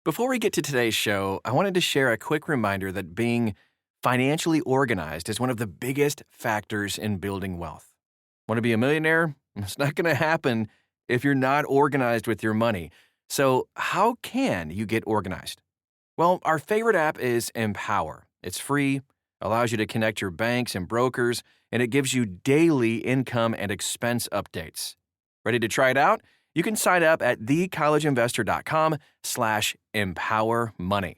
Before we get to today's show, I wanted to share a quick reminder that being financially organized is one of the biggest factors in building wealth. Want to be a millionaire? It's not going to happen if you're not organized with your money. So, how can you get organized? Well, our favorite app is Empower. It's free, allows you to connect your banks and brokers, and it gives you daily income and expense updates. Ready to try it out? You can sign up at thecollegeinvestor.com/empowermoney.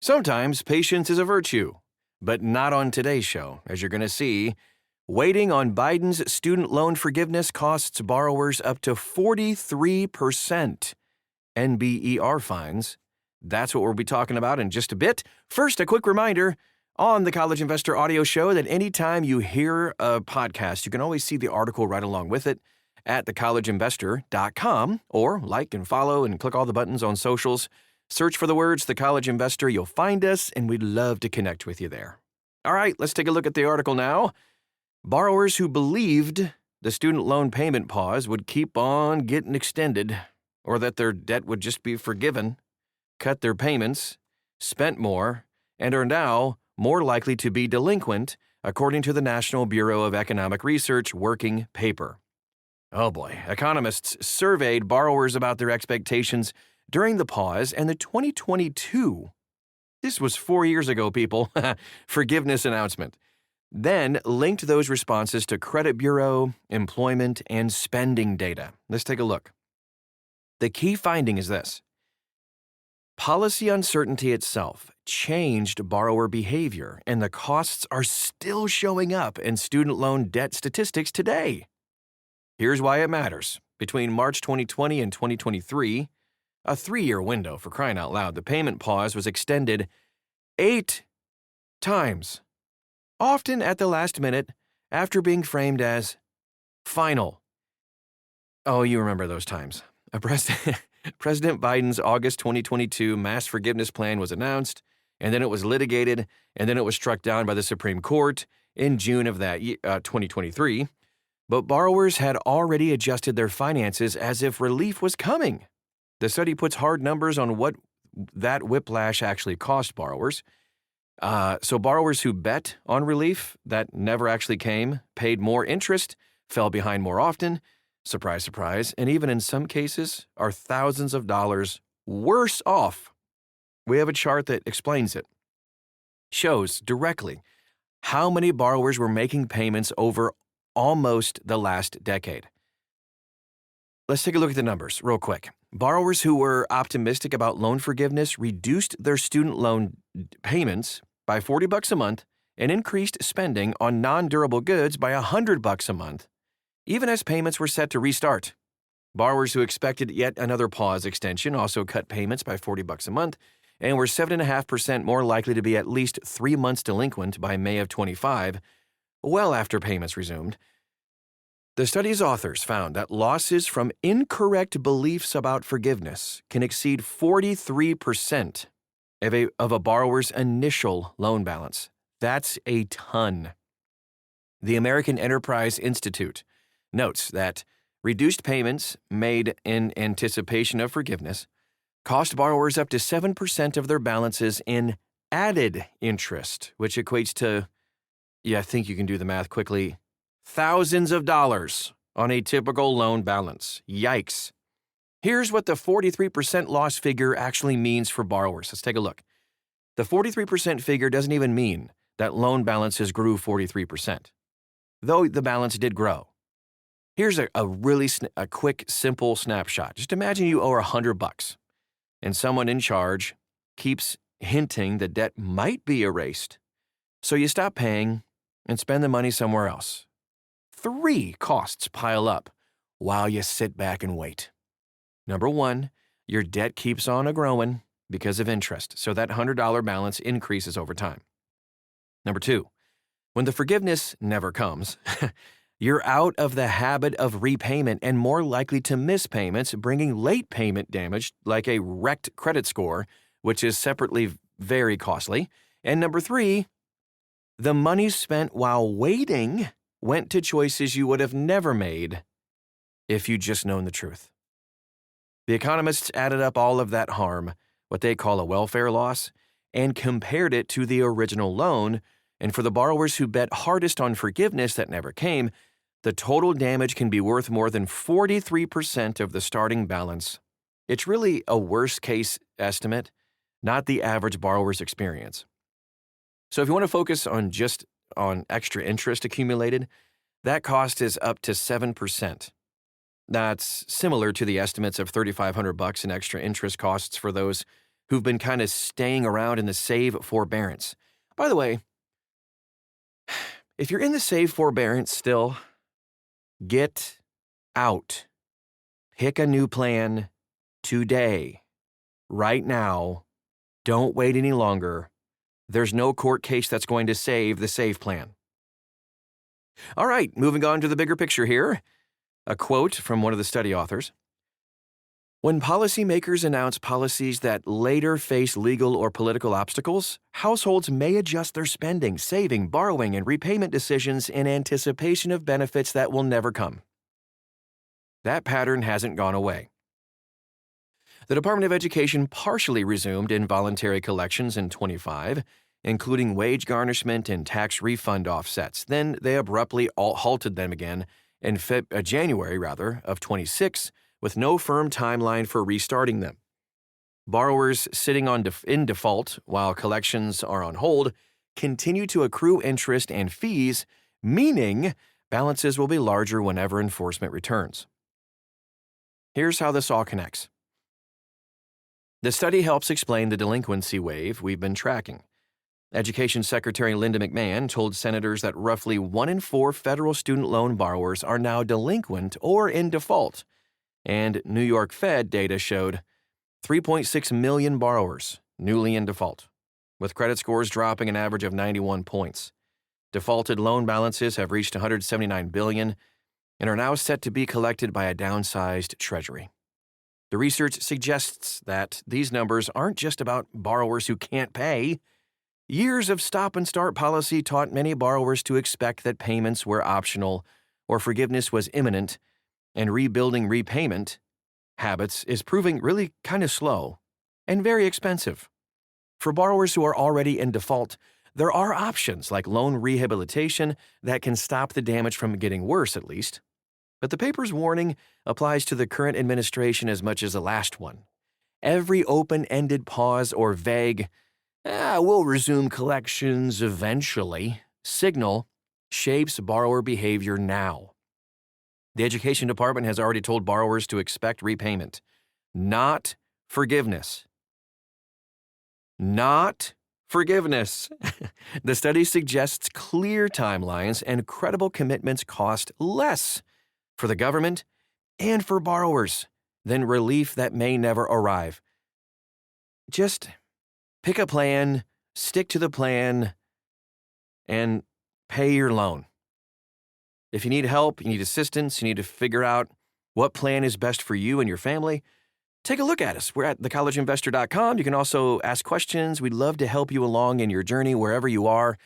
Sometimes patience is a virtue, but not on today's show. As you're going to see, waiting on Biden's student loan forgiveness costs borrowers up to 43%. NBER finds. That's what we'll be talking about in just a bit. First, a quick reminder on the College Investor audio show that anytime you hear a podcast, you can always see the article right along with it at thecollegeinvestor.com, or like and follow and click all the buttons on socials. Search for the words The College Investor. You'll find us, and we'd love to connect with you there. All right, let's take a look at the article now. Borrowers who believed the student loan payment pause would keep on getting extended, or that their debt would just be forgiven, cut their payments, spent more, and are now more likely to be delinquent, according to the National Bureau of Economic Research working paper. Oh boy, economists surveyed borrowers about their expectations during the pause and the 2022, this was 4 years ago, people, forgiveness announcement. Then linked those responses to credit bureau, employment, and spending data. Let's take a look. The key finding is this. Policy uncertainty itself changed borrower behavior, and the costs are still showing up in student loan debt statistics today. Here's why it matters. Between March 2020 and 2023, a 3-year window for crying out loud, the payment pause was extended 8 times, often at the last minute after being framed as final. Oh, you remember those times. President Biden's August 2022 mass forgiveness plan was announced, and then it was litigated, and then it was struck down by the Supreme Court in June of that year, 2023. But borrowers had already adjusted their finances as if relief was coming. The study puts hard numbers on what that whiplash actually cost borrowers. So borrowers who bet on relief that never actually came, paid more interest, fell behind more often, surprise, surprise, and even in some cases are thousands of dollars worse off. We have a chart that explains it. Shows directly how many borrowers were making payments over almost the last decade. Let's take a look at the numbers real quick. Borrowers who were optimistic about loan forgiveness reduced their student loan payments by $40 a month and increased spending on non-durable goods by $100 a month, even as payments were set to restart. Borrowers who expected yet another pause extension also cut payments by $40 a month and were 7.5% more likely to be at least 3 months delinquent by May of 25, well after payments resumed. The study's authors found that losses from incorrect beliefs about forgiveness can exceed 43% of a borrower's initial loan balance. That's a ton. The American Enterprise Institute notes that reduced payments made in anticipation of forgiveness cost borrowers up to 7% of their balances in added interest, which equates to, I think you can do the math quickly, thousands of dollars on a typical loan balance. Yikes. Here's what the 43% loss figure actually means for borrowers. Let's take a look. The 43% figure doesn't even mean that loan balances grew 43%, though the balance did grow. Here's a quick, simple snapshot. Just imagine you owe $100, and someone in charge keeps hinting the debt might be erased, so you stop paying and spend the money somewhere else. 3 costs pile up while you sit back and wait. Number 1, your debt keeps on growing because of interest, so that $100 balance increases over time. Number 2, when the forgiveness never comes, you're out of the habit of repayment and more likely to miss payments, bringing late payment damage like a wrecked credit score, which is separately very costly. And number 3, the money spent while waiting went to choices you would have never made if you'd just known the truth. The economists added up all of that harm, what they call a welfare loss, and compared it to the original loan, and for the borrowers who bet hardest on forgiveness that never came, the total damage can be worth more than 43% of the starting balance. It's really a worst-case estimate, not the average borrower's experience. So if you want to focus on extra interest accumulated, that cost is up to 7%. That's similar to the estimates of $3,500 in extra interest costs for those who've been kind of staying around in the save forbearance. By the way, if you're in the save forbearance still, get out. Pick a new plan today, right now. Don't wait any longer. There's no court case that's going to save the save plan. All right, moving on to the bigger picture here. A quote from one of the study authors. When policymakers announce policies that later face legal or political obstacles, households may adjust their spending, saving, borrowing, and repayment decisions in anticipation of benefits that will never come. That pattern hasn't gone away. The Department of Education partially resumed involuntary collections in 25, including wage garnishment and tax refund offsets. Then they abruptly halted them again in January of 26, with no firm timeline for restarting them. Borrowers sitting in default while collections are on hold continue to accrue interest and fees, meaning balances will be larger whenever enforcement returns. Here's how this all connects. The study helps explain the delinquency wave we've been tracking. Education Secretary Linda McMahon told senators that roughly 1 in 4 federal student loan borrowers are now delinquent or in default, and New York Fed data showed 3.6 million borrowers newly in default, with credit scores dropping an average of 91 points. Defaulted loan balances have reached $179 billion and are now set to be collected by a downsized Treasury. The research suggests that these numbers aren't just about borrowers who can't pay. Years of stop-and-start policy taught many borrowers to expect that payments were optional or forgiveness was imminent, and rebuilding repayment habits is proving really kind of slow and very expensive. For borrowers who are already in default, there are options like loan rehabilitation that can stop the damage from getting worse, at least. But the paper's warning applies to the current administration as much as the last one. Every open-ended pause or vague, we'll resume collections eventually, signal shapes borrower behavior now. The Education Department has already told borrowers to expect repayment, not forgiveness. Not forgiveness. The study suggests clear timelines and credible commitments cost less for the government and for borrowers than relief that may never arrive. Just pick a plan, stick to the plan, and pay your loan. If you need help, you need assistance, you need to figure out what plan is best for you and your family, take a look at us. We're at thecollegeinvestor.com. You can also ask questions. We'd love to help you along in your journey wherever you are.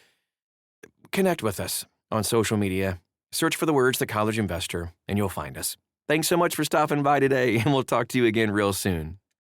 Connect with us on social media. Search for the words The College Investor, and you'll find us. Thanks so much for stopping by today, and we'll talk to you again real soon.